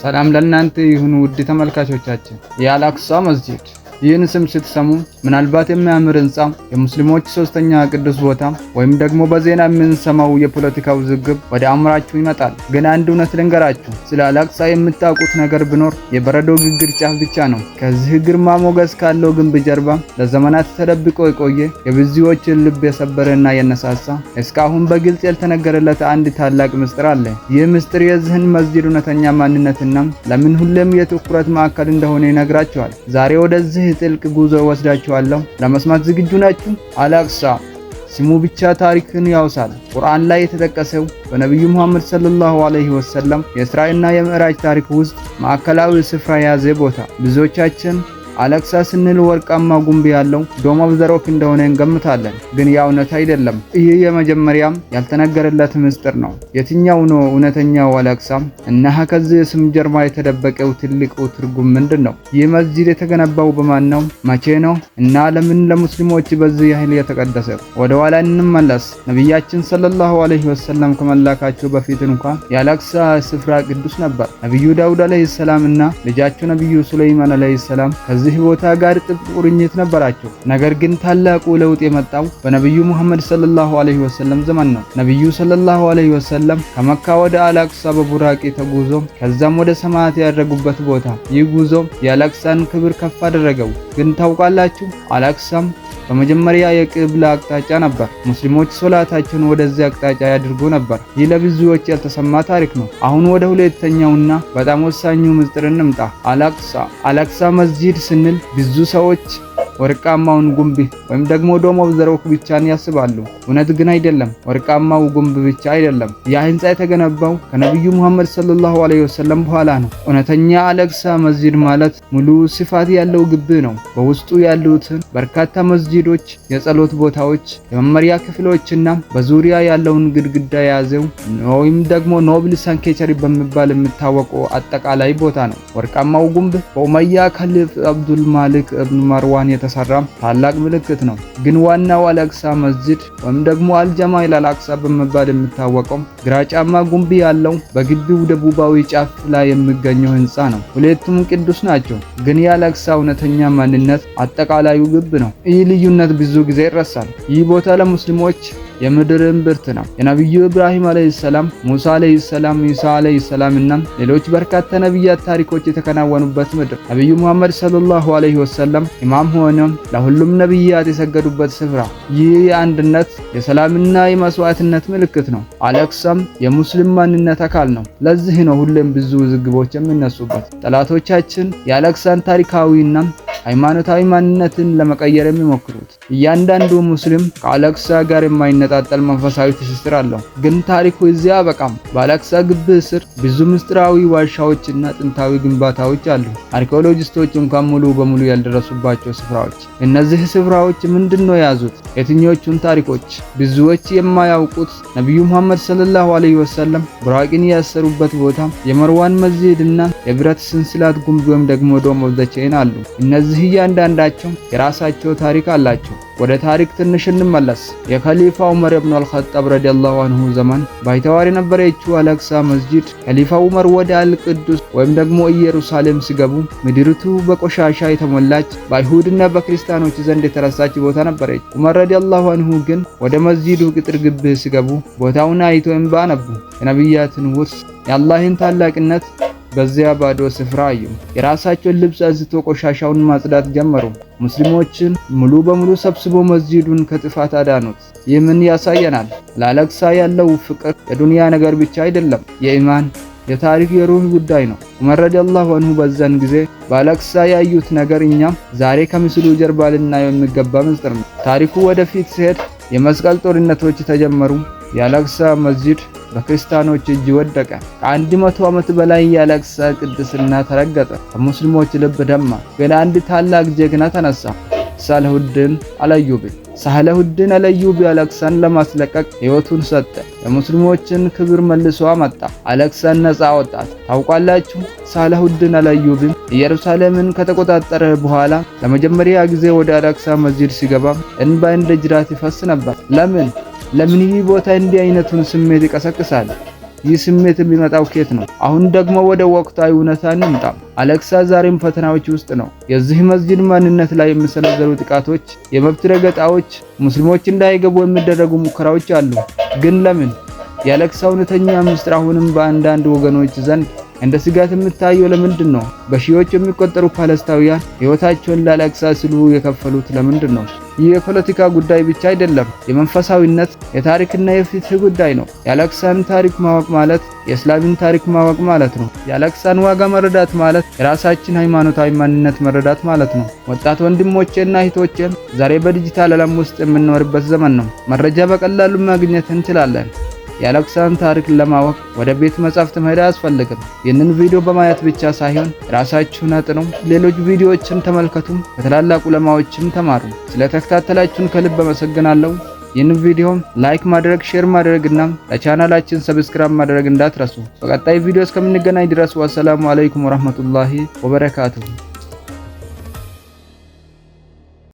ሰላም ለእናንተ ይሁን ውድ ተመልካቾቻችን። የአልአቅሳ መስጂድ ይህን ስም ስትሰሙ ምናልባት የሚያምር ህንጻ፣ የሙስሊሞች ሶስተኛ ቅዱስ ቦታ ወይም ደግሞ በዜና የምንሰማው የፖለቲካ ውዝግብ ወደ አእምሯችሁ ይመጣል። ግን አንድ እውነት ልንገራችሁ፣ ስለ አልአቅሳ የምታውቁት ነገር ቢኖር የበረዶ ግግር ጫፍ ብቻ ነው። ከዚህ ግርማ ሞገስ ካለው ግንብ ጀርባ ለዘመናት ተደብቆ የቆየ የብዙዎችን ልብ የሰበረና የነሳሳ እስካሁን በግልጽ ያልተነገረለት አንድ ታላቅ ምስጢር አለ። ይህ ምስጢር የዚህን መስጂድ እውነተኛ ማንነትና ለምን ሁሌም የትኩረት ማዕከል እንደሆነ ይነግራችኋል። ዛሬ ወደዚህ ጥልቅ ጉዞ ወስዳችኋለሁ። ለመስማት ዝግጁ ናችሁ? አልአቅሳ ስሙ ብቻ ታሪክን ያውሳል። ቁርአን ላይ የተጠቀሰው በነብዩ መሐመድ ሰለላሁ ዐለይሂ ወሰለም የእስራኤልና የምዕራጅ ታሪክ ውስጥ ማዕከላዊ ስፍራ የያዘ ቦታ። ብዙዎቻችን አልአቅሳ ስንል ወርቃማ ጉንብ ያለው ዶም ኦፍ ዘ ሮክ እንደሆነ እንገምታለን። ግን ያ እውነት አይደለም። ይህ የመጀመሪያም ያልተነገረለት ምስጢር ነው። የትኛው ነው እውነተኛው አልአቅሳ? እና ከዚህ ስም ጀርባ የተደበቀው ትልቁ ትርጉም ምንድን ነው? ይህ መስጂድ የተገነባው በማን ነው? መቼ ነው? እና ለምን ለሙስሊሞች በዚህ ያህል የተቀደሰ? ወደ ኋላ እንመለስ። ነብያችን ሰለላሁ ዐለይሂ ወሰለም ከመላካቸው በፊት እንኳን የአልአቅሳ ስፍራ ቅዱስ ነበር። ነብዩ ዳውድ ዐለይሂ ሰላም እና ልጃቸው ነብዩ ሱለይማን ዐለይሂ ሰላም ከዚህ ቦታ ጋር ጥብቅ ቁርኝት ነበራቸው። ነገር ግን ታላቁ ለውጥ የመጣው በነብዩ መሐመድ ሰለላሁ ዐለይሂ ወሰለም ዘመን ነው። ነብዩ ሰለላሁ ዐለይሂ ወሰለም ከመካ ወደ አልአቅሳ በቡራቂ ተጉዞ ከዛም ወደ ሰማያት ያደረጉበት ቦታ። ይህ ጉዞ የአልአቅሳን ክብር ከፍ አደረገው። ግን ታውቃላችሁ፣ አልአቅሳም በመጀመሪያ የቅብላ አቅጣጫ ነበር። ሙስሊሞች ሶላታቸውን ወደዚህ አቅጣጫ ያድርጉ ነበር። ይህ ለብዙዎች ያልተሰማ ታሪክ ነው። አሁን ወደ ሁለተኛውና በጣም ወሳኙ ምስጢር እንምጣ። አልአቅሳ መስጂድ ስንል ብዙ ሰዎች ወርቃማውን ጉንብ ወይም ደግሞ ዶም ኦፍ ዘ ሮክ ብቻን ያስባሉ። እውነት ግን አይደለም። ወርቃማው ጉንብ ብቻ አይደለም። ያ ህንጻ የተገነባው ከነብዩ መሐመድ ሰለላሁ ዐለይሂ ወሰለም በኋላ ነው። እውነተኛ አልአቅሳ መስጂድ ማለት ሙሉ ስፋት ያለው ግቢ ነው። በውስጡ ያሉትን በርካታ መስጂዶች፣ የጸሎት ቦታዎች፣ የመመሪያ ክፍሎችና በዙሪያ ያለውን ግድግዳ የያዘው ወይም ደግሞ ኖብል ሳንክቸሪ በመባል የሚታወቀው አጠቃላይ ቦታ ነው። ወርቃማው ጉንብ በኡመያ ከሊፍ አብዱል ማሊክ ኢብኑ ማርዋን የተሰራ ታላቅ ምልክት ነው። ግን ዋናው አልአቅሳ መስጂድ ወይም ደግሞ አልጀማኢል አልአቅሳ በመባል የሚታወቀው ግራጫማ ጉንብ ያለው በግቢው ደቡባዊ ጫፍ ላይ የሚገኘው ህንጻ ነው። ሁለቱም ቅዱስ ናቸው። ግን የአልአቅሳ እውነተኛ ማንነት አጠቃላዩ ግብ ነው። ይህ ልዩነት ብዙ ጊዜ ይረሳል። ይህ ቦታ ለሙስሊሞች የምድር እምብርት ነው። የነብዩ ኢብራሂም አለይሂ ሰላም፣ ሙሳ አለይሂ ሰላም፣ ኢሳ አለይሂ ሰላም እና ሌሎች በርካታ ነብያት ታሪኮች የተከናወኑበት ምድር። ነብዩ መሐመድ ሰለላሁ ዐለይሂ ወሰለም ኢማም ሆነው ለሁሉም ነብያት የሰገዱበት ስፍራ። ይህ የአንድነት የሰላምና የመስዋዕትነት ምልክት ነው። አልአቅሳም የሙስሊም ማንነት አካል ነው። ለዚህ ነው ሁሌም ብዙ ውዝግቦች የሚነሱበት። ጠላቶቻችን የአልአቅሳን ታሪካዊና ሃይማኖታዊ ማንነትን ለመቀየር የሚሞክሩት። እያንዳንዱ ሙስሊም ከአልአቅሳ ጋር የማይነጣጠል መንፈሳዊ ትስስር አለው። ግን ታሪኩ እዚያ አበቃም። በአልአቅሳ ግቢ ስር ብዙ ምስጢራዊ ዋሻዎችና ጥንታዊ ግንባታዎች አሉ። አርኪኦሎጂስቶች እንኳን ሙሉ በሙሉ ያልደረሱባቸው ስፍራዎች። እነዚህ ስፍራዎች ምንድነው የያዙት? የትኞቹን ታሪኮች? ብዙዎች የማያውቁት ነብዩ መሐመድ ሰለላሁ ዐለይሂ ወሰለም ቡራቂን ያሰሩበት ቦታ፣ የመርዋን መስጂድና የብረት ስንስላት ጉንብ ወይም ደግሞ ዶም ኦፍ ዘ ቼን አሉ። እነዚህ እያንዳንዳቸው የራሳቸው ታሪክ አላቸው። ወደ ታሪክ ትንሽ እንመለስ። የኸሊፋ ዑመር ኢብኑ አልኸጣብ ረዲየላሁ ዐንሁ ዘመን ባይተዋር የነበረችው አልአቅሳ መስጂድ ኸሊፋ ዑመር ወደ አልቅዱስ ወይም ደግሞ ኢየሩሳሌም ሲገቡ ምድሪቱ በቆሻሻ የተሞላች በአይሁድና በክርስቲያኖች ዘንድ የተረሳች ቦታ ነበረች። ዑመር ረዲየላሁ ዐንሁ ግን ወደ መስጂዱ ቅጥር ግቢ ሲገቡ ቦታውን አይቶ እንባ ነቡ። የነብያትን ውርስ የአላህን ታላቅነት በዚያ ባዶ ስፍራ አዩ። የራሳቸውን ልብስ አንስቶ ቆሻሻውን ማጽዳት ጀመሩ። ሙስሊሞችን ሙሉ በሙሉ ሰብስቦ መስጂዱን ከጥፋት አዳኑት። ይህ ምን ያሳየናል? ለአልአቅሳ ያለው ፍቅር የዱንያ ነገር ብቻ አይደለም፣ የኢማን የታሪክ የሩህ ጉዳይ ነው። ዑመር ረዲየላሁ ዐንሁ በዛን ጊዜ በአልአቅሳ ያዩት ነገር እኛም ዛሬ ከምስሉ ጀርባ ልናየው የሚገባ ምስጢር ነው። ታሪኩ ወደፊት ሲሄድ የመስቀል ጦርነቶች ተጀመሩ። የአልአቅሳ መስጂድ በክርስቲያኖች እጅ ወደቀ። ከ100 ዓመት በላይ የአልአቅሳ ቅድስና ተረገጠ። ከሙስሊሞች ልብ ደማ። ግን አንድ ታላቅ ጀግና ተነሳ፣ ሳላሁዲን አልአዩቢ። ሳላሁዲን አልአዩቢ አልአቅሳን ለማስለቀቅ ሕይወቱን ሰጠ። የሙስሊሞችን ክብር መልሶ አመጣ። አልአቅሳን ነፃ አወጣት። ታውቃላችሁ፣ ሳላሁዲን አልአዩቢ ኢየሩሳሌምን ከተቆጣጠረ በኋላ ለመጀመሪያ ጊዜ ወደ አልአቅሳ መስጂድ ሲገባ እንባ እንደ ጅራት ይፈስ ነበር። ለምን ይህ ቦታ እንዲህ አይነቱን ስሜት ይቀሰቅሳል? ይህ ስሜት የሚመጣው ከየት ነው? አሁን ደግሞ ወደ ወቅታዊ እውነታ እንምጣ። አልአቅሳ ዛሬም ፈተናዎች ውስጥ ነው። የዚህ መስጂድ ማንነት ላይ የሚሰነዘሩ ጥቃቶች፣ የመብት ረገጣዎች፣ ሙስሊሞች እንዳይገቡ የሚደረጉ ሙከራዎች አሉ። ግን ለምን? የአልአቅሳ እውነተኛ ምስጢር አሁንም በአንዳንድ ወገኖች ዘንድ እንደ ስጋት የምታየው ለምንድን ነው? በሺዎች የሚቆጠሩ ፓለስታውያን ሕይወታቸውን ለአልአቅሳ ሲሉ የከፈሉት ለምንድን ነው? ይህ የፖለቲካ ጉዳይ ብቻ አይደለም፣ የመንፈሳዊነት የታሪክና የፍትህ ጉዳይ ነው። የአልአቅሳን ታሪክ ማወቅ ማለት የእስላምን ታሪክ ማወቅ ማለት ነው። የአልአቅሳን ዋጋ መረዳት ማለት የራሳችን ሃይማኖታዊ ማንነት መረዳት ማለት ነው። ወጣት ወንድሞቼና እህቶቼም ዛሬ በዲጂታል ዓለም ውስጥ የምንኖርበት ዘመን ነው። መረጃ በቀላሉ ማግኘት እንችላለን። የአልአቅሳን ታሪክ ለማወቅ ወደ ቤተ መጻሕፍት መሄድ አያስፈልግም። ይህንን ቪዲዮ በማየት ብቻ ሳይሆን ራሳችሁን አጥኑ፣ ሌሎች ቪዲዮዎችን ተመልከቱ፣ ከታላላቅ ዑለማዎችም ተማሩ። ስለተከታተላችሁን ከልብ አመሰግናለሁ። ይህንን ቪዲዮ ላይክ ማድረግ፣ ሼር ማድረግና ለቻናላችን ሰብስክራይብ ማድረግ እንዳትረሱ። በቀጣይ ቪዲዮ እስከምንገናኝ ድረስ ወሰላሙ አለይኩም ወራህመቱላሂ ወበረካቱሁ።